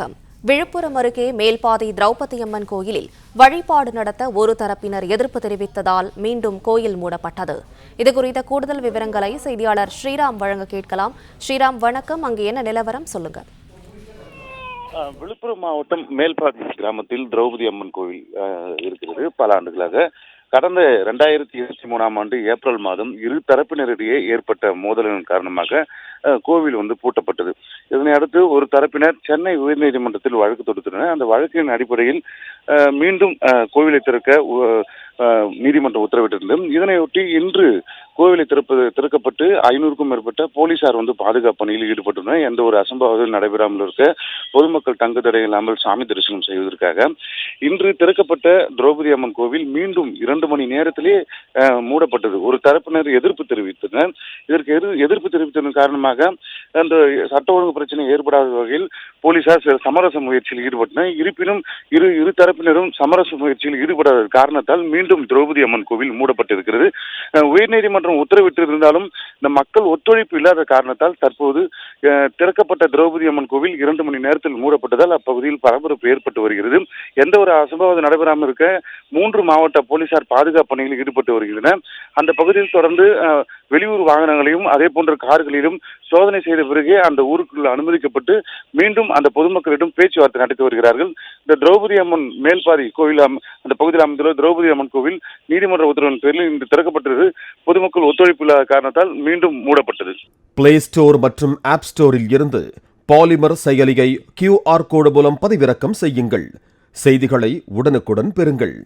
விழுப்புரம் அருகே மேல்பாதி திரௌபதி அம்மன் கோயிலில் வழிபாடு நடத்த ஒரு தரப்பினர் எதிர்ப்பு தெரிவித்ததால் மீண்டும் கோயில் மூடப்பட்டது. இதுகுறித்த கூடுதல் விவரங்களை செய்தியாளர் ஸ்ரீராம் வழங்க கேட்கலாம். ஸ்ரீராம், வணக்கம். அங்கு என்ன நிலவரம், சொல்லுங்க. விழுப்புரம் மாவட்டம் மேல்பாதி கிராமத்தில் திரௌபதி அம்மன் கோவில் இருக்கிறது. பல ஆண்டுகளாக கடந்த 2023ஆம் ஆண்டு ஏப்ரல் மாதம் இரு தரப்பினரிடையே ஏற்பட்ட மோதலின் காரணமாக கோவில் பூட்டப்பட்டது. இதனை அடுத்து ஒரு தரப்பினர் சென்னை உயர்நீதிமன்றத்தில் வழக்கு தொடுத்தனர். அந்த வழக்கின் அடிப்படையில் மீண்டும் கோவிலை திறக்க நீதிமன்றம் உத்தரவிட்டிருந்தது. இதனையொட்டி இன்று கோவிலை திறக்கப்பட்டு 500க்கும் மேற்பட்ட போலீசார் பாதுகாப்பு பணியில் ஈடுபட்டுள்ளனர். எந்த ஒரு அசம்பாவிதம் நடைபெறாமல் இருக்க பொதுமக்கள் தங்கு தடை இல்லாமல் சாமி தரிசனம் செய்வதற்காக இன்று திறக்கப்பட்ட திரௌபதி அம்மன் கோவில் மீண்டும் 2 மணி நேரத்திலே மூடப்பட்டது. ஒரு தரப்பினர் எதிர்ப்பு தெரிவித்தனர். இதற்கு எதிர்ப்பு தெரிவித்ததன் காரணமாக அந்த சட்ட ஒழுங்கு பிரச்சனை ஏற்படாத வகையில் போலீசார் சமரச முயற்சியில் ஈடுபட்டனர். இருப்பினும் இரு தரப்பினரும் சமரச முயற்சியில் ஈடுபடாத காரணத்தால் மீண்டும் திரௌபதி அம்மன் கோவில் மூடப்பட்டிருக்கிறது. உயர்நீதிமன்றம் உத்தரவிட்டிருந்தாலும் இந்த மக்கள் ஒத்துழைப்பு இல்லாத காரணத்தால் தற்போது திறக்கப்பட்ட திரௌபதி அம்மன் கோவில் 2 மணி நேரத்தில் மூடப்பட்டதால் அப்பகுதியில் பரபரப்பு ஏற்பட்டு வருகிறது. எந்த ஒரு அசம்பாவிதம் நடைபெறாமல் இருக்க 3 மாவட்ட போலீசார் பாதுகாப்பு பணியில் ஈடுபட்டு வருகின்றனர். அந்த பகுதியில் தொடர்ந்து வெளியூர் வாகனங்களையும் அதே போன்ற கார்களிலும் சோதனை செய்த பிறகே அந்த ஊருக்குள் அனுமதிக்கப்பட்டு மீண்டும் அந்த பொதுமக்களிடம் பேச்சுவார்த்தை நடத்தி வருகிறார்கள். இந்த திரௌபதி அம்மன் மேல்பாதி கோவில் அந்த பகுதியில் அமைந்துள்ள திரௌபதி அம்மன் கோவில் நீதிமன்ற உத்தரவின் பேரில் இன்று திறக்கப்பட்டது. பொதுமக்கள் ஒத்துழைப்பு இல்லாத காரணத்தால் மீண்டும் மூடப்பட்டது. பிளே ஸ்டோர் மற்றும் ஆப் ஸ்டோரில் இருந்து பாலிமர் செயலியை QR கோடு மூலம் பதிவிறக்கம் செய்யுங்கள். செய்திகளை உடனுக்குடன் பெறுங்கள்.